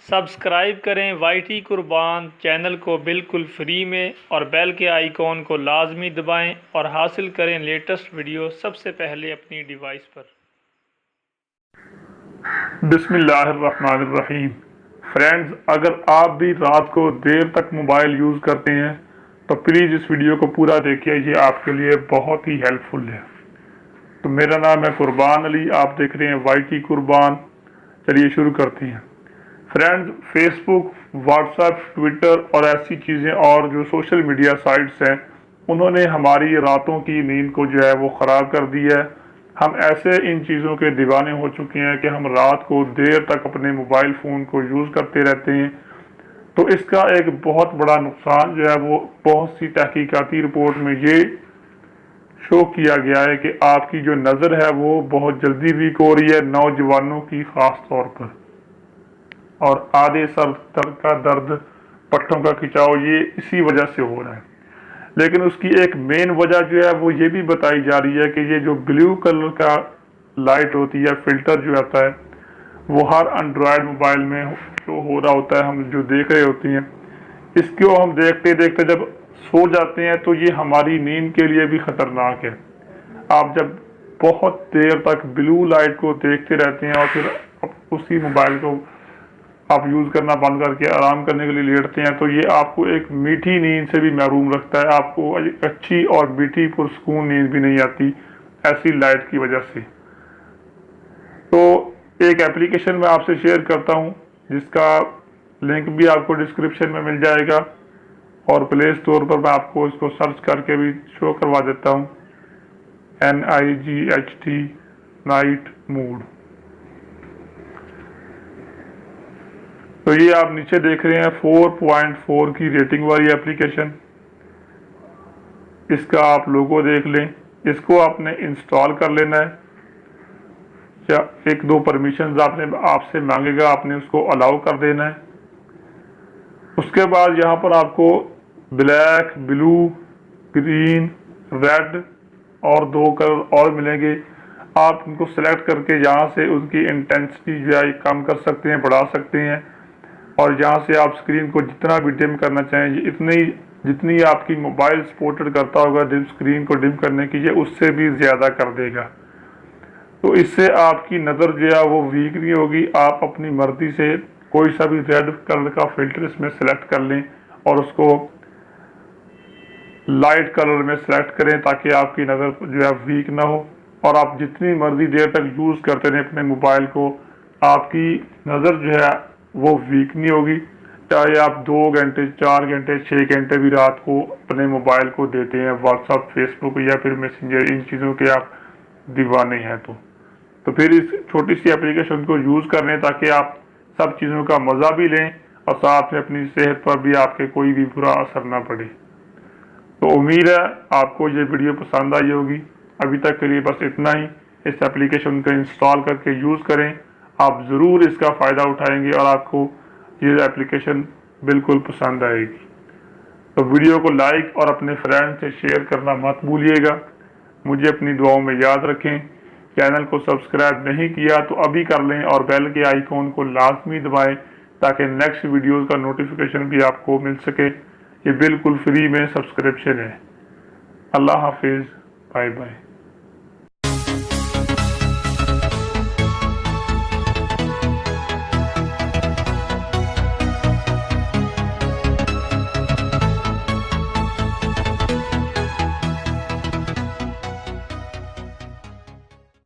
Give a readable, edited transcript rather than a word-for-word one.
Subscribe करें YT कुर्बान channel को बिल्कुल फ्री में और बेल के आइकॉन को लाजमी दबाएं और हासिल करें लेटेस्ट वीडियो सबसे पहले अपनी डिवाइस पर। बिस्मिल्लाहिर्रहमानिर्रहीम। फ्रेंड्स, अगर आप भी रात को देर तक मोबाइल यूज़ करते हैं तो प्लीज़ इस वीडियो को पूरा देखिए, ये आपके लिए बहुत ही हेल्पफुल है। तो मेरा नाम है कुर्बान अली, आप देख रहे हैं वाईटी कुर्बान। चलिए शुरू करते हैं। फ्रेंड्स, फेसबुक, व्हाट्सएप, ट्विटर और ऐसी चीज़ें और जो सोशल मीडिया साइट्स हैं, उन्होंने हमारी रातों की नींद को जो है वो ख़राब कर दी है। हम ऐसे इन चीज़ों के दीवाने हो चुके हैं कि हम रात को देर तक अपने मोबाइल फ़ोन को यूज़ करते रहते हैं। तो इसका एक बहुत बड़ा नुकसान जो है वो बहुत सी तहकीकाती रिपोर्ट में ये शो किया गया है कि आपकी जो नज़र है वो बहुत जल्दी वीक हो रही है, नौजवानों की ख़ास तौर पर, और आधे सर का दर्द, पट्टों का खिंचाव, ये इसी वजह से हो रहा है। लेकिन उसकी एक मेन वजह जो है वो ये भी बताई जा रही है कि ये जो ब्लू कलर का लाइट होती है, फिल्टर जो आता है, वो हर एंड्रॉयड मोबाइल में जो हो रहा होता है, हम जो देख रहे होते हैं, इसको हम देखते देखते जब सो जाते हैं तो ये हमारी नींद के लिए भी ख़तरनाक है। आप जब बहुत देर तक ब्लू लाइट को देखते रहते हैं और फिर उसी मोबाइल को आप यूज़ करना बंद करके आराम करने के लिए लेटते हैं तो ये आपको एक मीठी नींद से भी महरूम रखता है। आपको अच्छी और मीठी पुरसकून नींद भी नहीं आती ऐसी लाइट की वजह से। तो एक एप्लीकेशन मैं आपसे शेयर करता हूँ जिसका लिंक भी आपको डिस्क्रिप्शन में मिल जाएगा, और प्ले स्टोर पर मैं आपको इसको सर्च करके भी शो करवा देता हूँ। NIGHT night mood. तो ये आप नीचे देख रहे हैं 4.4 की रेटिंग वाली एप्लीकेशन। इसका आप लोगो देख लें। इसको आपने इंस्टॉल कर लेना है, या एक दो परमिशंस आपसे मांगेगा, आपने उसको अलाउ कर देना है। उसके बाद यहाँ पर आपको ब्लैक, ब्लू, ग्रीन, रेड और दो कलर और मिलेंगे। आप उनको सेलेक्ट करके यहाँ से उनकी इंटेंसिटी जो है कम कर सकते हैं, बढ़ा सकते हैं, और यहाँ से आप स्क्रीन को जितना भी डिम करना चाहें, जितनी आपकी मोबाइल सपोर्टेड करता होगा डिम स्क्रीन को डिम करने की, ये उससे भी ज़्यादा कर देगा। तो इससे आपकी नज़र जो है वो वीक नहीं होगी। आप अपनी मर्जी से कोई सा भी रेड कलर का फिल्टर इसमें सेलेक्ट कर लें और उसको लाइट कलर में सेलेक्ट करें ताकि आपकी नज़र जो है वीक ना हो, और आप जितनी मर्जी देर तक यूज़ करते रहें अपने मोबाइल को, आपकी नज़र जो है वो वीक नहीं होगी। चाहे आप 2 घंटे, 4 घंटे, 6 घंटे भी रात को अपने मोबाइल को देते हैं व्हाट्सएप, फेसबुक या फिर मैसेंजर, इन चीज़ों के आप दीवाने हैं तो फिर इस छोटी सी एप्लीकेशन को यूज़ कर लें ताकि आप सब चीज़ों का मज़ा भी लें और साथ में अपनी सेहत पर भी आपके कोई भी बुरा असर ना पड़े। तो उम्मीद है आपको ये वीडियो पसंद आई होगी। अभी तक के लिए बस इतना ही। इस एप्लीकेशन को इंस्टॉल करके यूज़ करें, आप ज़रूर इसका फ़ायदा उठाएंगे और आपको ये एप्लीकेशन बिल्कुल पसंद आएगी। तो वीडियो को लाइक और अपने फ्रेंड से शेयर करना मत भूलिएगा। मुझे अपनी दुआओं में याद रखें। चैनल को सब्सक्राइब नहीं किया तो अभी कर लें और बेल के आइकॉन को लाजमी दबाएं ताकि नेक्स्ट वीडियोस का नोटिफिकेशन भी आपको मिल सके। ये बिल्कुल फ्री में सब्सक्रिप्शन है। अल्लाह हाफिज़, बाय बाय।